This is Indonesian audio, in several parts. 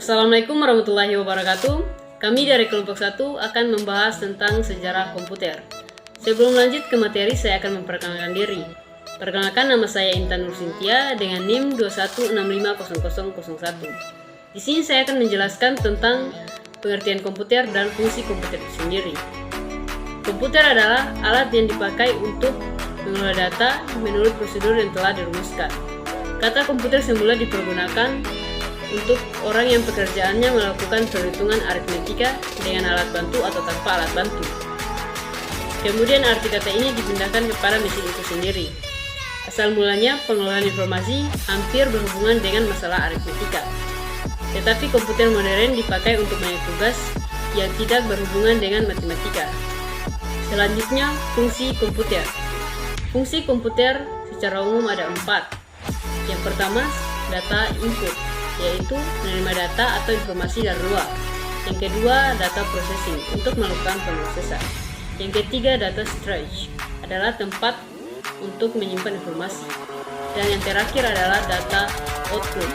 Assalamualaikum warahmatullahi wabarakatuh. Kami dari kelompok 1 akan membahas tentang sejarah komputer. Sebelum lanjut ke materi, saya akan memperkenalkan diri. Perkenalkan, nama saya Intan Nur Cynthia dengan NIM 21650001. Di sini saya akan menjelaskan tentang pengertian komputer dan fungsi komputer itu sendiri. Komputer adalah alat yang dipakai untuk mengolah data menurut prosedur yang telah dirumuskan. Kata komputer semula dipergunakan untuk orang yang pekerjaannya melakukan perhitungan aritmetika dengan alat bantu atau tanpa alat bantu. Kemudian arti kata ini dipindahkan kepada mesin itu sendiri. Asal mulanya pengolahan informasi hampir berhubungan dengan masalah aritmetika. Tetapi komputer modern dipakai untuk banyak tugas yang tidak berhubungan dengan matematika. Selanjutnya, fungsi komputer. Fungsi komputer secara umum ada 4. Yang pertama, data input, yaitu menerima data atau informasi dari luar. Yang kedua, data processing untuk melakukan pemrosesan. Yang ketiga, data storage adalah tempat untuk menyimpan informasi. Dan yang terakhir adalah data output,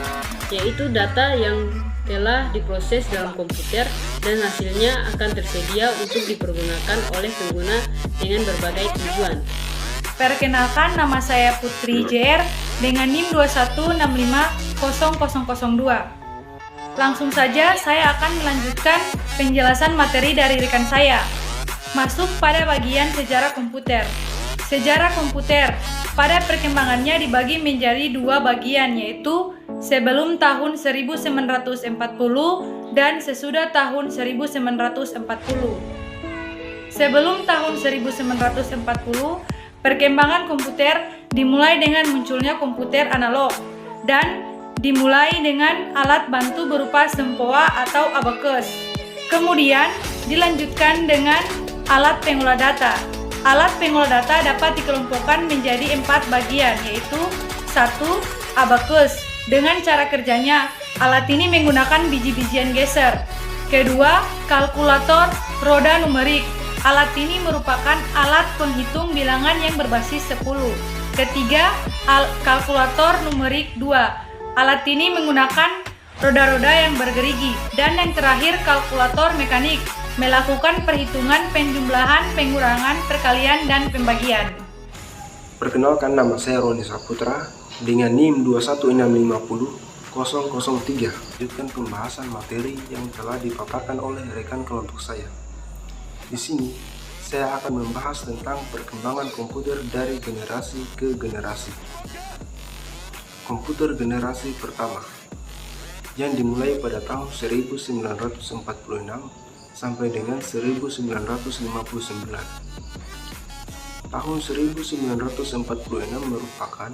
yaitu data yang telah diproses dalam komputer dan hasilnya akan tersedia untuk dipergunakan oleh pengguna dengan berbagai tujuan. Perkenalkan, nama saya Putri JR dengan NIM 21650002. Langsung saja saya akan melanjutkan penjelasan materi dari rekan saya. Masuk pada bagian sejarah komputer. Sejarah komputer pada perkembangannya dibagi menjadi 2 bagian, yaitu sebelum tahun 1940 dan sesudah tahun 1940. Sebelum tahun 1940, perkembangan komputer dimulai dengan munculnya komputer analog dan dimulai dengan alat bantu berupa sempoa atau abacus. Kemudian dilanjutkan dengan alat pengolah data. Alat pengolah data dapat dikelompokkan menjadi 4 bagian, yaitu 1. Abacus. Dengan cara kerjanya, alat ini menggunakan biji-bijian geser. Kedua, kalkulator roda numerik. Alat ini merupakan alat penghitung bilangan yang berbasis 10. Ketiga, kalkulator numerik 2. Alat ini menggunakan roda-roda yang bergerigi. Dan yang terakhir, kalkulator mekanik, melakukan perhitungan penjumlahan, pengurangan, perkalian, dan pembagian. Perkenalkan, nama saya Roni Saputra dengan NIM 21650003. Lanjutkan pembahasan materi yang telah dipaparkan oleh rekan kelompok saya. Di sini, saya akan membahas tentang perkembangan komputer dari generasi ke generasi. Komputer generasi pertama yang dimulai pada tahun 1946 sampai dengan 1959. Tahun 1946 merupakan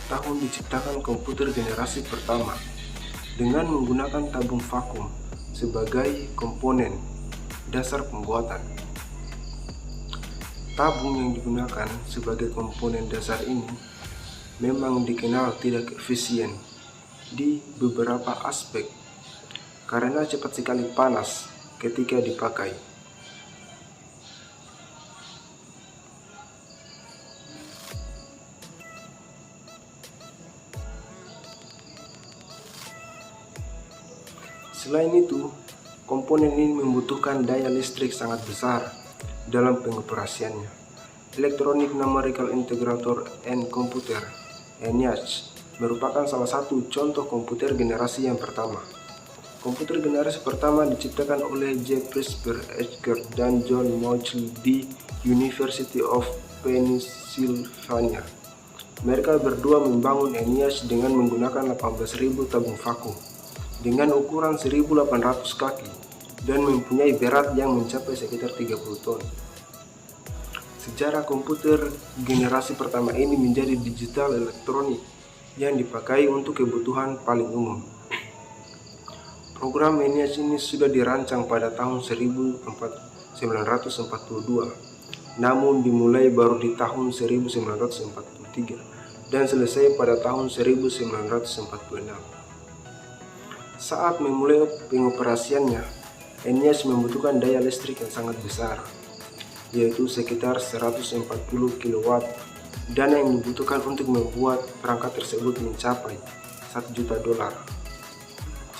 tahun diciptakan komputer generasi pertama dengan menggunakan tabung vakum sebagai komponen dasar pembuatan. Tabung yang digunakan sebagai komponen dasar ini memang dikenal tidak efisien di beberapa aspek karena cepat sekali panas ketika dipakai. Selain itu, komponen ini membutuhkan daya listrik sangat besar dalam pengoperasiannya. Electronic Numerical Integrator and Computer (ENIAC) merupakan salah satu contoh komputer generasi yang pertama. Komputer generasi pertama diciptakan oleh J. Presper Edgar dan John Mauchly di University of Pennsylvania. Mereka berdua membangun ENIAC dengan menggunakan 18.000 tabung vakum dengan ukuran 1.800 kaki dan mempunyai berat yang mencapai sekitar 30 ton. Sejarah komputer generasi pertama ini menjadi digital elektronik yang dipakai untuk kebutuhan paling umum. Program ENIAC ini sudah dirancang pada tahun 1942, namun dimulai baru di tahun 1943 dan selesai pada tahun 1946. Saat memulai pengoperasiannya, ENIAC membutuhkan daya listrik yang sangat besar, yaitu sekitar 140 kW, dan yang dibutuhkan untuk membuat perangkat tersebut mencapai $1 juta.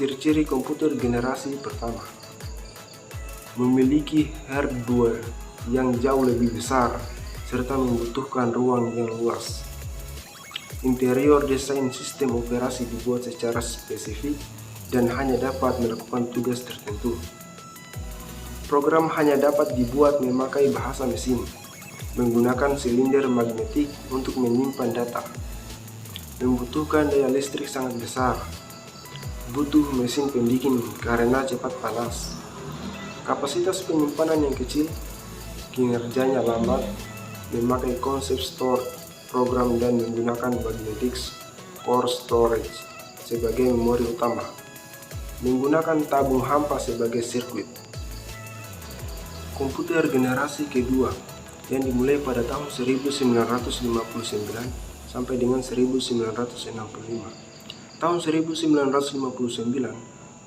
Ciri-ciri komputer generasi pertama: memiliki hardware yang jauh lebih besar serta membutuhkan ruang yang luas. Interior desain sistem operasi dibuat secara spesifik dan hanya dapat melakukan tugas tertentu. Program hanya dapat dibuat memakai bahasa mesin, menggunakan silinder magnetik untuk menyimpan data. Membutuhkan daya listrik sangat besar. Butuh mesin pendingin karena cepat panas. Kapasitas penyimpanan yang kecil. Kinerjanya lambat. Memakai konsep store program dan menggunakan magnetic core storage sebagai memori utama. Menggunakan tabung hampa sebagai sirkuit. Komputer generasi kedua yang dimulai pada tahun 1959 sampai dengan 1965. Tahun 1959,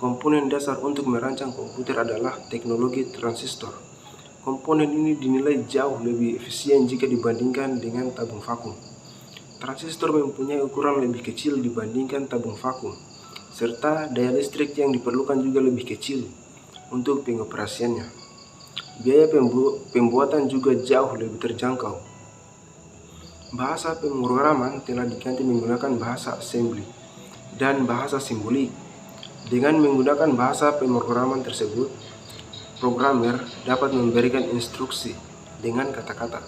komponen dasar untuk merancang komputer adalah teknologi transistor. Komponen ini dinilai jauh lebih efisien jika dibandingkan dengan tabung vakum. Transistor mempunyai ukuran lebih kecil dibandingkan tabung vakum, serta daya listrik yang diperlukan juga lebih kecil untuk pengoperasiannya. Biaya pembuatan juga jauh lebih terjangkau. Bahasa pemrograman telah diganti menggunakan bahasa assembly dan bahasa simbolik. Dengan menggunakan bahasa pemrograman tersebut, programmer dapat memberikan instruksi dengan kata-kata.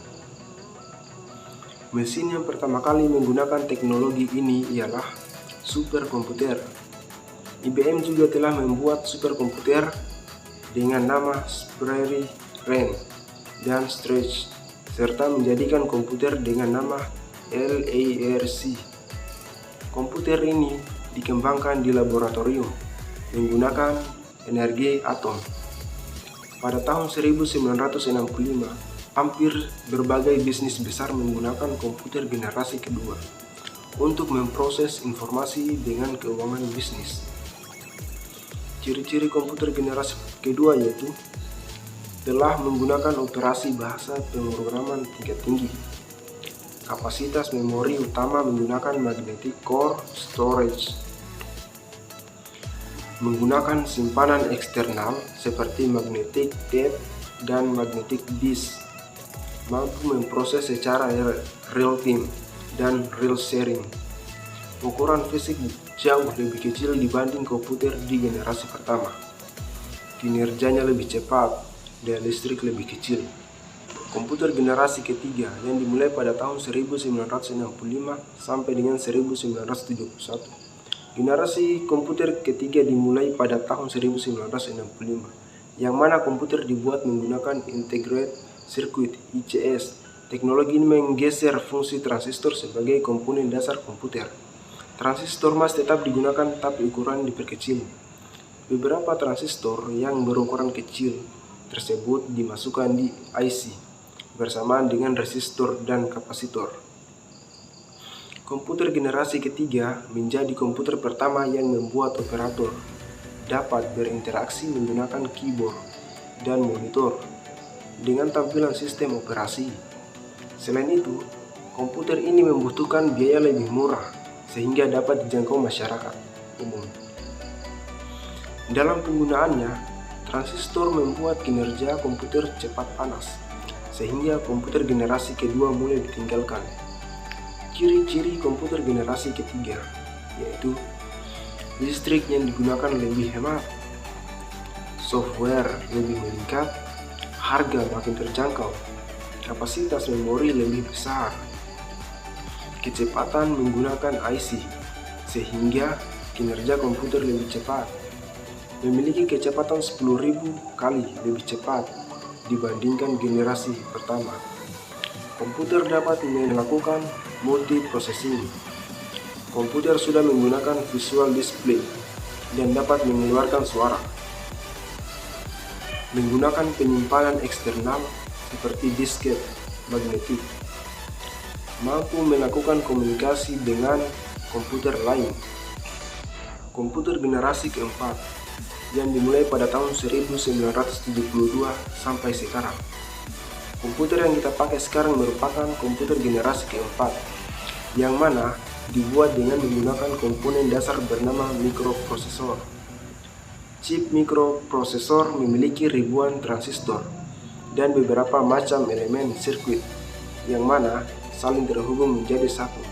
Mesin yang pertama kali menggunakan teknologi ini ialah superkomputer. IBM juga telah membuat superkomputer dengan nama Prairie Ren dan Stretch, serta menjadikan komputer dengan nama LARC. Komputer ini dikembangkan di laboratorium menggunakan energi atom. Pada tahun 1965, hampir berbagai bisnis besar menggunakan komputer generasi kedua untuk memproses informasi dengan keuangan bisnis. Ciri-ciri komputer generasi kedua yaitu telah menggunakan operasi bahasa pemrograman tingkat tinggi. Kapasitas memori utama menggunakan magnetic core storage. Menggunakan simpanan eksternal seperti magnetic tape dan magnetic disk. Mampu memproses secara real time dan real sharing. Ukuran fisik jauh lebih kecil dibanding komputer di generasi pertama. Kinerjanya lebih cepat, daya listrik lebih kecil. Komputer generasi ketiga yang dimulai pada tahun 1965 sampai dengan 1971. Generasi komputer ketiga dimulai pada tahun 1965, yang mana komputer dibuat menggunakan Integrated Circuit (ICS). Teknologi ini menggeser fungsi transistor sebagai komponen dasar komputer. Transistor masih tetap digunakan tapi ukuran diperkecil. Beberapa transistor yang berukuran kecil tersebut dimasukkan di IC bersamaan dengan resistor dan kapasitor. Komputer generasi ketiga menjadi komputer pertama yang membuat operator dapat berinteraksi menggunakan keyboard dan monitor dengan tampilan sistem operasi. Selain itu, komputer ini membutuhkan biaya lebih murah sehingga dapat dijangkau masyarakat umum. Dalam penggunaannya, transistor membuat kinerja komputer cepat panas, sehingga komputer generasi kedua mulai ditinggalkan. Ciri-ciri komputer generasi ketiga yaitu listrik yang digunakan lebih hemat, software lebih meningkat, harga makin terjangkau, kapasitas memori lebih besar, kecepatan menggunakan IC sehingga kinerja komputer lebih cepat, memiliki kecepatan 10.000 kali lebih cepat dibandingkan generasi pertama. Komputer dapat melakukan multiprocessing. Komputer sudah menggunakan visual display dan dapat mengeluarkan suara. Menggunakan penyimpanan eksternal seperti disket magnetik. Mampu melakukan komunikasi dengan komputer lain. Komputer generasi keempat yang dimulai pada tahun 1972 sampai sekarang. Komputer yang kita pakai sekarang merupakan komputer generasi keempat, yang mana dibuat dengan menggunakan komponen dasar bernama mikroprosesor Chip mikroprosesor memiliki ribuan transistor dan beberapa macam elemen sirkuit yang mana saling terhubung menjadi satu.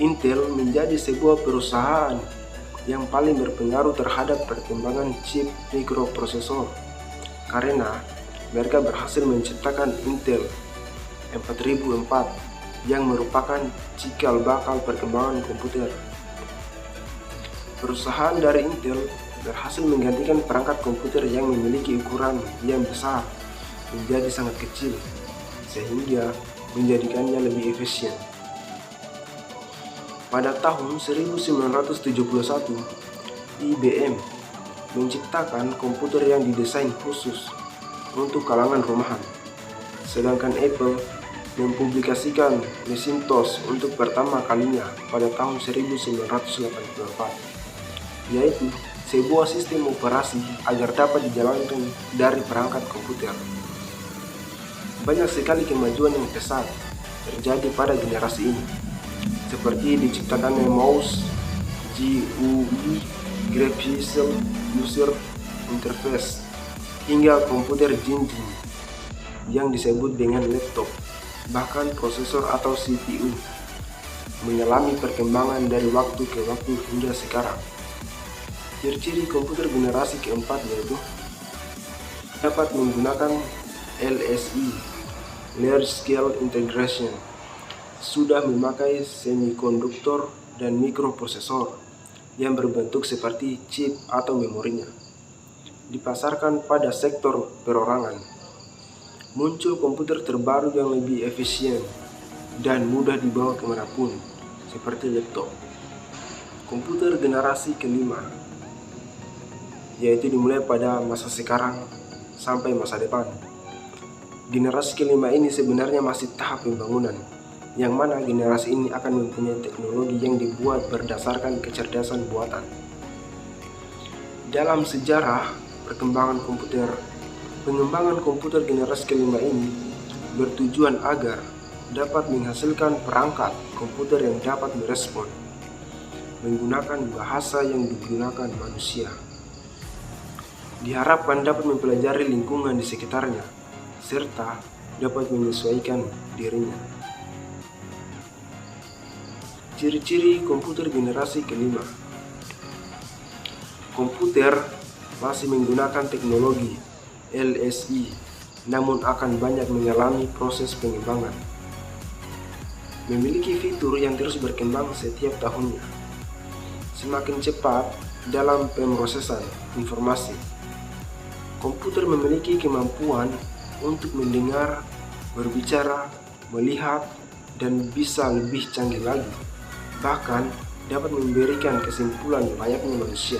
Intel menjadi sebuah perusahaan yang paling berpengaruh terhadap perkembangan chip mikroprosesor karena mereka berhasil menciptakan Intel 4004 yang merupakan cikal bakal perkembangan komputer. Perusahaan dari Intel berhasil menggantikan perangkat komputer yang memiliki ukuran yang besar menjadi sangat kecil, sehingga menjadikannya lebih efisien. Pada tahun 1971, IBM menciptakan komputer yang didesain khusus untuk kalangan rumahan, sedangkan Apple mempublikasikan Macintosh untuk pertama kalinya pada tahun 1984, yaitu sebuah sistem operasi agar dapat dijalankan dari perangkat komputer. Banyak sekali kemajuan yang pesat terjadi pada generasi ini, seperti diciptakannya mouse, GUI, Graphical User Interface, hingga komputer jinjing yang disebut dengan laptop. Bahkan prosesor atau CPU mengalami perkembangan dari waktu ke waktu hingga sekarang. Ciri-ciri komputer generasi keempat yaitu dapat menggunakan LSI, Large Scale Integration, sudah memakai semikonduktor dan mikroprosesor yang berbentuk seperti chip atau memorinya, dipasarkan pada sektor perorangan. Muncul komputer terbaru yang lebih efisien dan mudah dibawa kemanapun, seperti laptop. Komputer generasi kelima, yaitu dimulai pada masa sekarang sampai masa depan. Generasi kelima ini sebenarnya masih tahap pembangunan, yang mana generasi ini akan mempunyai teknologi yang dibuat berdasarkan kecerdasan buatan. Dalam sejarah perkembangan komputer, pengembangan komputer generasi kelima ini bertujuan agar dapat menghasilkan perangkat komputer yang dapat merespon menggunakan bahasa yang digunakan manusia. Diharapkan dapat mempelajari lingkungan di sekitarnya serta dapat menyesuaikan dirinya. Ciri-ciri komputer generasi kelima. Komputer masih menggunakan teknologi LSI, namun akan banyak mengalami proses pengembangan. Memiliki fitur yang terus berkembang setiap tahunnya. Semakin cepat dalam pemrosesan informasi. Komputer memiliki kemampuan untuk mendengar, berbicara, melihat, dan bisa lebih canggih lagi. Bahkan dapat memberikan kesimpulan layaknya manusia.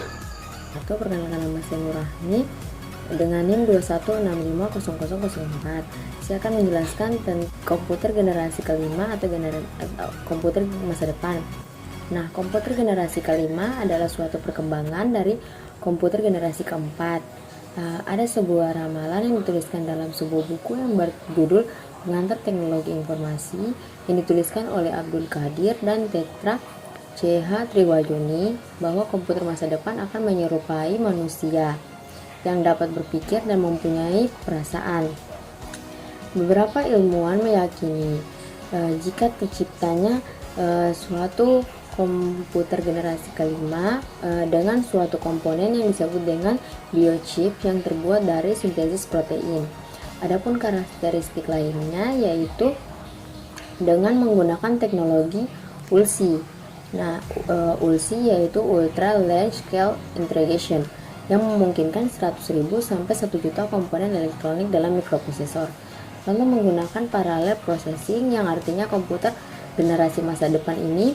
Atau perkenalkan nama saya Nurahmi dengan NIM 216500004. Saya akan menjelaskan tentang komputer generasi kelima atau komputer masa depan. Nah, komputer generasi kelima adalah suatu perkembangan dari komputer generasi keempat. Ada sebuah ramalan yang dituliskan dalam sebuah buku yang berjudul Pengantar Teknologi Informasi yang dituliskan oleh Abdul Qadir dan Tetra C.H. Triwayuni bahwa komputer masa depan akan menyerupai manusia yang dapat berpikir dan mempunyai perasaan. Beberapa ilmuwan meyakini jika terciptanya suatu komputer generasi kelima dengan suatu komponen yang disebut dengan biochip yang terbuat dari sintesis protein. Adapun karakteristik lainnya yaitu dengan menggunakan teknologi ULSI. Nah, ULSI yaitu Ultra Large Scale Integration yang memungkinkan 100.000 sampai 1 juta komponen elektronik dalam mikroprosesor. Lalu menggunakan parallel processing yang artinya komputer generasi masa depan ini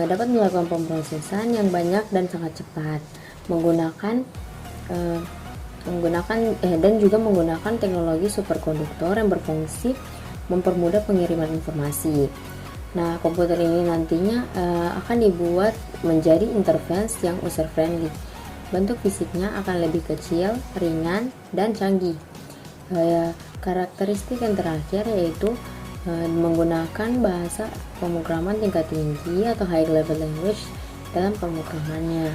dapat melakukan pemrosesan yang banyak dan sangat cepat dan juga menggunakan teknologi superkonduktor yang berfungsi mempermudah pengiriman informasi. Nah, komputer ini nantinya akan dibuat menjadi interface yang user friendly. Bentuk fisiknya akan lebih kecil, ringan, dan canggih. Karakteristik yang terakhir yaitu menggunakan bahasa pemrograman tingkat tinggi atau high level language dalam pemrogramannya.